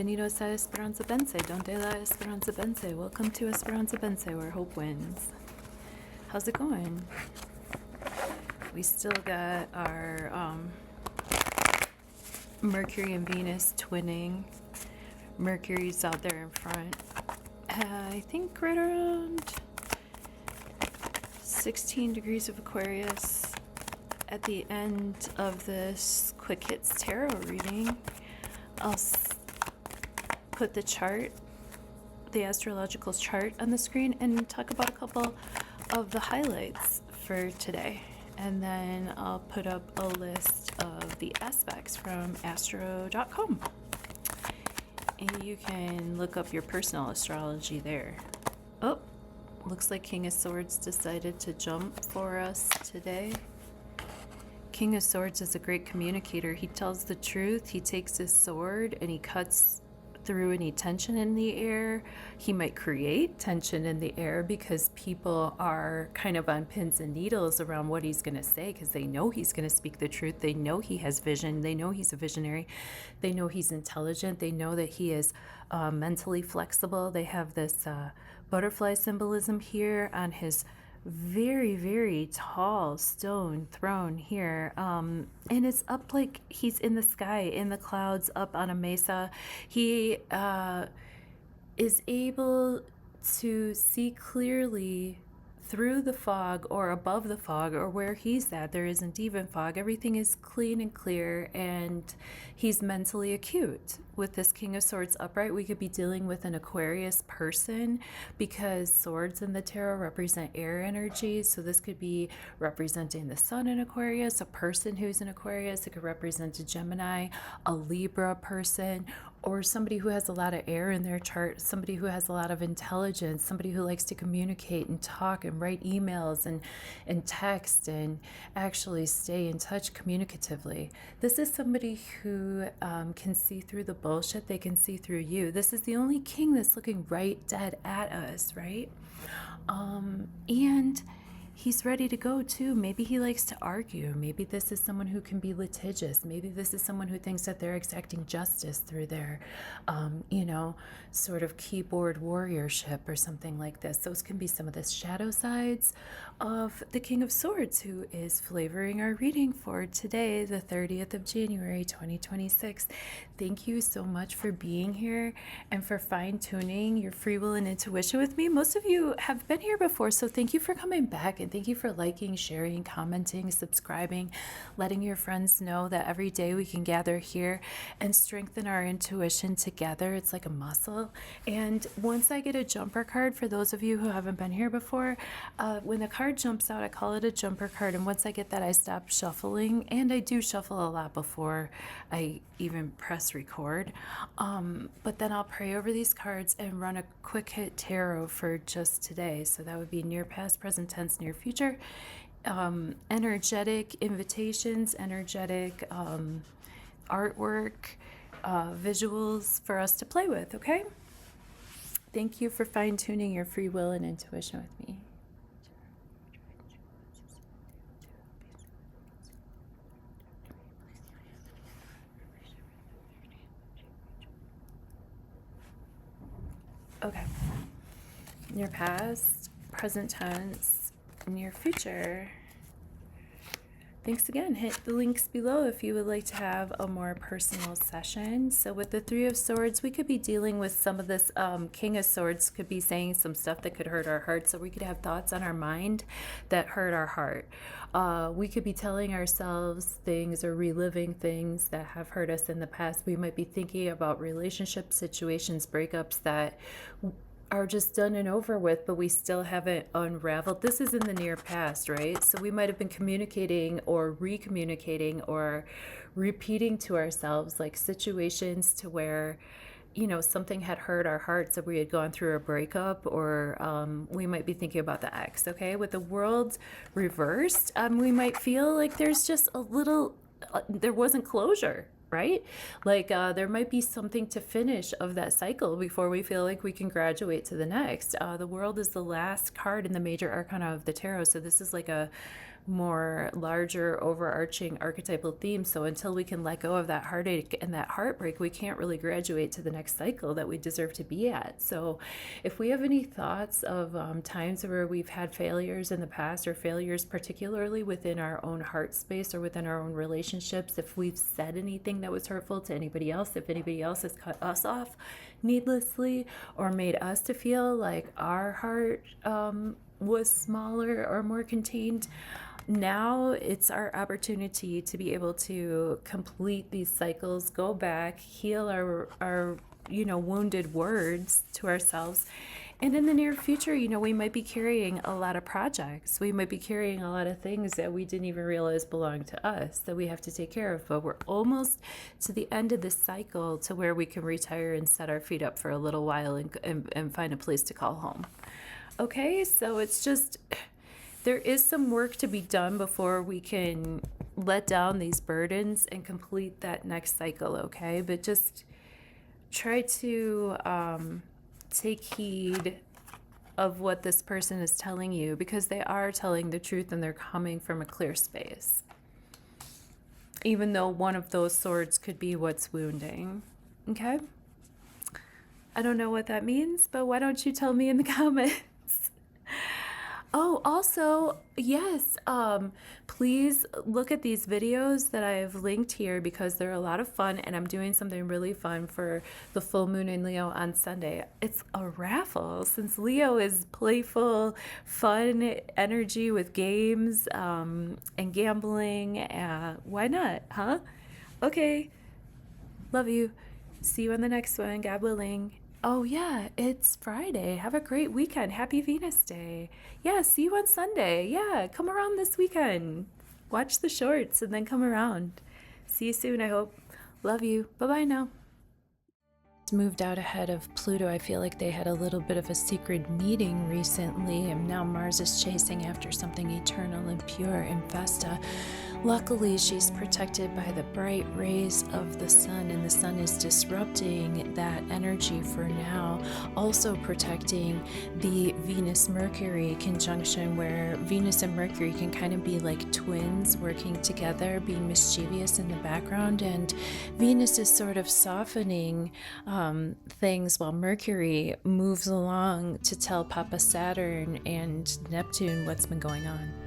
Bienvenidos a Esperanza Bense, donde la Esperanza Bense. Welcome to Esperanza Bense, where hope wins. How's it going? We still got our Mercury and Venus twinning. Mercury's out there in front. I think right around 16 degrees of Aquarius. At the end of this Quick Hits Tarot reading, I'll put the chart, the astrological chart on the screen, and talk about a couple of the highlights for today. And then I'll put up a list of the aspects from astro.com. And you can look up your personal astrology there. Oh, looks like King of Swords decided to jump for us today. King of Swords is a great communicator. He tells the truth. He takes his sword and he cuts through any tension in the air. He might create tension in the air because people are kind of on pins and needles around what he's going to say, because they know he's going to speak the truth. They know he has vision. They know he's a visionary. They know he's intelligent. They know that he is mentally flexible. They have this butterfly symbolism here on his very, very tall stone throne here, and it's up like he's in the sky, in the clouds, up on a mesa. He is able to see clearly through the fog or above the fog or where he's at. There isn't even fog. Everything is clean and clear, and he's mentally acute. With this King of Swords upright, we could be dealing with an Aquarius person, because swords in the tarot represent air energy. So this could be representing the sun in Aquarius, a person who's in Aquarius. It could represent a Gemini, a Libra person, or somebody who has a lot of air in their chart, somebody who has a lot of intelligence, somebody who likes to communicate and talk and write emails and text and actually stay in touch communicatively. This is somebody who can see through the bullshit. They can see through you. This is the only king that's looking right dead at us, right? And he's ready to go too. Maybe he likes to argue. Maybe this is someone who can be litigious. Maybe this is someone who thinks that they're exacting justice through their, sort of keyboard warriorship or something like this. Those can be some of the shadow sides of the King of Swords, who is flavoring our reading for today, the 30th of January, 2026. Thank you so much for being here and for fine-tuning your free will and intuition with me. Most of you have been here before, so thank you for coming back, and thank you for liking, sharing, commenting, subscribing, letting your friends know that every day we can gather here and strengthen our intuition together. It's like a muscle. And once I get a jumper card, for those of you who haven't been here before, when the card jumps out, I call it a jumper card. And once I get that, I stop shuffling. And I do shuffle a lot before I even press record. But then I'll pray over these cards and run a quick hit tarot for just today. So that would be near past, present tense, near future. Energetic invitations, energetic artwork, visuals for us to play with, okay? Thank you for fine-tuning your free will and intuition with me. Okay. Near past, present tense, near future. Thanks again. Hit the links below if you would like to have a more personal session. So with the Three of Swords, we could be dealing with some of this. King of Swords could be saying some stuff that could hurt our heart. So we could have thoughts on our mind that hurt our heart. We could be telling ourselves things or reliving things that have hurt us in the past. We might be thinking about relationship situations, breakups that are just done and over with, but we still haven't unraveled. This is in the near past, right? So we might have been communicating or re-communicating or repeating to ourselves like situations to where, something had hurt our hearts, so we had gone through a breakup, or we might be thinking about the ex, okay? With the world reversed, we might feel like there's just a little, there wasn't closure, right? Like there might be something to finish of that cycle before we feel like we can graduate to the next. The World is the last card in the major arcana of the tarot, so this is like a more larger overarching archetypal theme. So until we can let go of that heartache and that heartbreak, we can't really graduate to the next cycle that we deserve to be at. So if we have any thoughts of times where we've had failures in the past, or failures particularly within our own heart space or within our own relationships, if we've said anything that was hurtful to anybody else, if anybody else has cut us off needlessly or made us to feel like our heart was smaller or more contained, now it's our opportunity to be able to complete these cycles, go back, heal our wounded words to ourselves. And in the near future, we might be carrying a lot of projects. We might be carrying a lot of things that we didn't even realize belong to us that we have to take care of. But we're almost to the end of this cycle to where we can retire and set our feet up for a little while and find a place to call home. Okay, so it's just, there is some work to be done before we can let down these burdens and complete that next cycle, okay? But just try to take heed of what this person is telling you, because they are telling the truth and they're coming from a clear space. Even though one of those swords could be what's wounding, okay? I don't know what that means, but why don't you tell me in the comments? Oh, also, yes, please look at these videos that I've linked here, because they're a lot of fun, and I'm doing something really fun for the full moon in Leo on Sunday. It's a raffle. Since Leo is playful, fun energy with games and gambling, why not, huh? Okay, love you. See you on the next one, God willing. Oh yeah, it's Friday. Have a great weekend. Happy Venus Day. Yeah, see you on Sunday. Yeah, come around this weekend. Watch the shorts and then come around. See you soon, I hope. Love you. Bye-bye now. Moved out ahead of Pluto. I feel like they had a little bit of a secret meeting recently, and now Mars is chasing after something eternal and pure in Vesta. Luckily, she's protected by the bright rays of the sun, and the sun is disrupting that energy for now, also protecting the Venus-Mercury conjunction, where Venus and Mercury can kind of be like twins working together, being mischievous in the background, and Venus is sort of softening things while Mercury moves along to tell Papa Saturn and Neptune what's been going on.